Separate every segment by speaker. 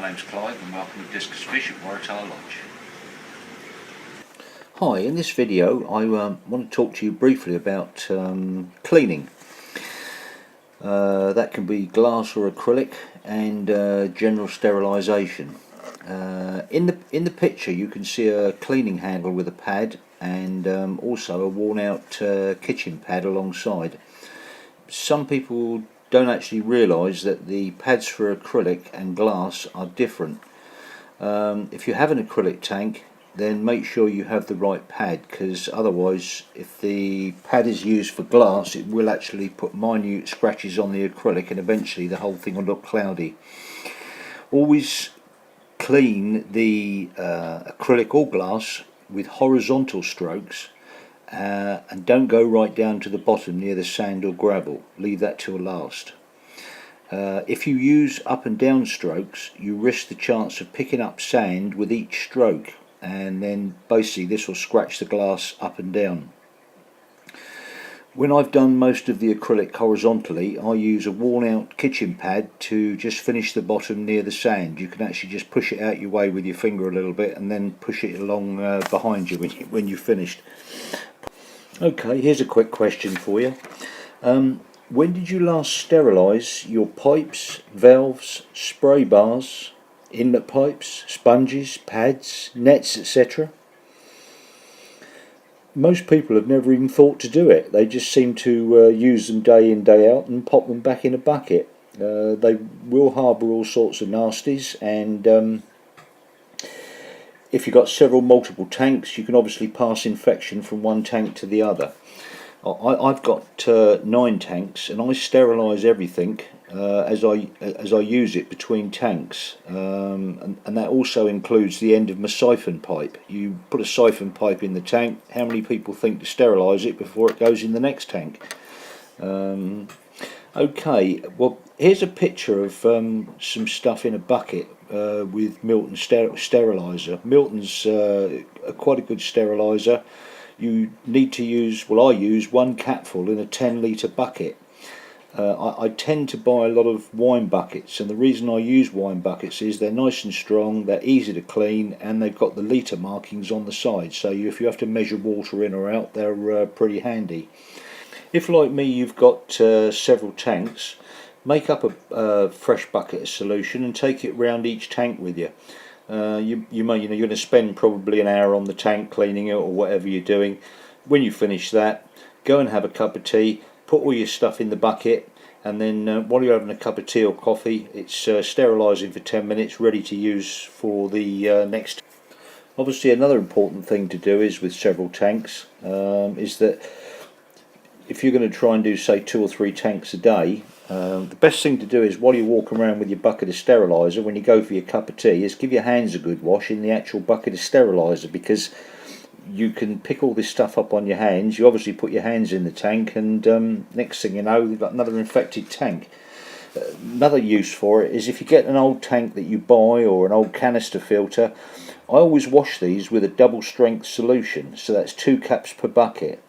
Speaker 1: name's Clive and welcome to Discus Fish at Warratower Lodge.
Speaker 2: Hi, in this video I want to talk to you briefly about cleaning. That can be glass or acrylic, and general sterilisation. In the picture you can see a cleaning handle with a pad and also a worn out kitchen pad alongside. Some people don't actually realise that the pads for acrylic and glass are different. If you have an acrylic tank, then make sure you have the right pad, because otherwise if the pad is used for glass it will actually put minute scratches on the acrylic and eventually the whole thing will look cloudy. Always clean the acrylic or glass with horizontal strokes, and don't go right down to the bottom near the sand or gravel. Leave that till last. If you use up and down strokes, you risk the chance of picking up sand with each stroke, and then basically this will scratch the glass up and down. When I've done most of the acrylic horizontally, I use a worn out kitchen pad to just finish the bottom near the sand. You can actually just push it out your way with your finger a little bit and then push it along behind you when you've finished. Okay, here's a quick question for you. When did you last sterilise your pipes, valves, spray bars, inlet pipes, sponges, pads, nets, etc.? Most people have never even thought to do it. They just seem to use them day in, day out and pop them back in a bucket. They will harbour all sorts of nasties, and if you've got multiple tanks, you can obviously pass infection from one tank to the other. I've got 9 tanks, and I sterilise everything as I use it between tanks, and that also includes the end of my siphon pipe. You put a siphon pipe in the tank. How many people think to sterilise it before it goes in the next tank? Okay, well here's a picture of some stuff in a bucket with Milton steriliser. Milton's quite a good steriliser. You need to use, well I use 1 capful in a 10-litre bucket. I tend to buy a lot of wine buckets, and the reason I use wine buckets is they're nice and strong, they're easy to clean, and they've got the litre markings on the side, so if you have to measure water in or out, they're pretty handy. If like me you've got several tanks, make up a fresh bucket of solution and take it round each tank with you. You're going to spend probably an hour on the tank cleaning it or whatever you're doing. When you finish that, go and have a cup of tea, put all your stuff in the bucket, and then while you're having a cup of tea or coffee, it's sterilising for 10 minutes, ready to use for the next. Obviously another important thing to do is with several tanks is that if you're going to try and do say 2 or 3 tanks a day, the best thing to do is while you walk around with your bucket of steriliser, when you go for your cup of tea, is give your hands a good wash in the actual bucket of steriliser, because you can pick all this stuff up on your hands. You obviously put your hands in the tank, and next thing you know you've got another infected tank. Another use for it is if you get an old tank that you buy or an old canister filter, I always wash these with a double strength solution, so that's 2 caps per bucket.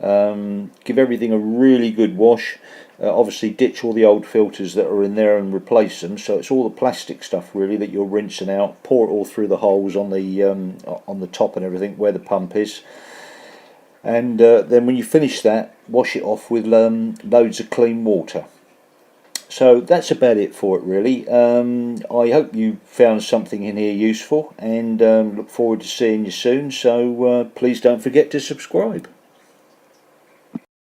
Speaker 2: Give everything a really good wash. Obviously ditch all the old filters that are in there and replace them, so it's all the plastic stuff really that you're rinsing out. Pour it all through the holes on the top and everything where the pump is, and then when you finish that, wash it off with loads of clean water. So that's about it for it really. I hope you found something in here useful, and look forward to seeing you soon, so please don't forget to subscribe.